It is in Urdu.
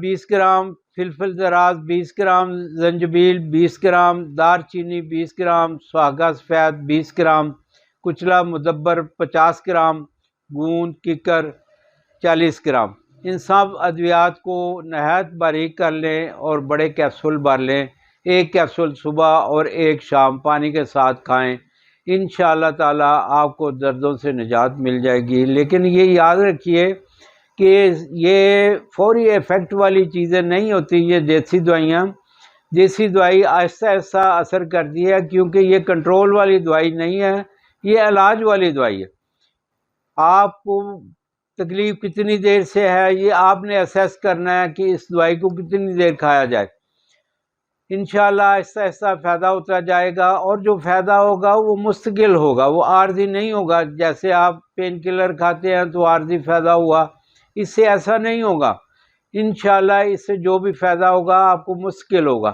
20 گرام، فلفل زراعت 20 گرام، زنجبیل 20 گرام، دار چینی 20 گرام، سہاگہ سفید 20 گرام، کچلا مدبر 50 گرام، گوند ککر 40 گرام۔ ان سب ادویات کو نہایت باریک کر لیں اور بڑے کیپسول بھر لیں، 1 کیپسول صبح اور 1 شام پانی کے ساتھ کھائیں۔ انشاءاللہ تعالی آپ کو دردوں سے نجات مل جائے گی۔ لیکن یہ یاد رکھیے کہ یہ فوری ایفیکٹ والی چیزیں نہیں ہوتی، یہ دیسی دوائیاں، دیسی دوائی آہستہ آہستہ اثر کرتی ہے، کیونکہ یہ کنٹرول والی دوائی نہیں ہے، یہ علاج والی دوائی ہے۔ آپ کو تکلیف کتنی دیر سے ہے یہ آپ نے اسیس کرنا ہے کہ اس دوائی کو کتنی دیر کھایا جائے۔ انشاءاللہ آہستہ آہستہ فائدہ ہوتا جائے گا، اور جو فائدہ ہوگا وہ مستقل ہوگا، وہ عارضی نہیں ہوگا۔ جیسے آپ پین کلر کھاتے ہیں تو عارضی فائدہ ہوا، اس سے ایسا نہیں ہوگا۔ انشاءاللہ اس سے جو بھی فائدہ ہوگا آپ کو مستقل ہوگا۔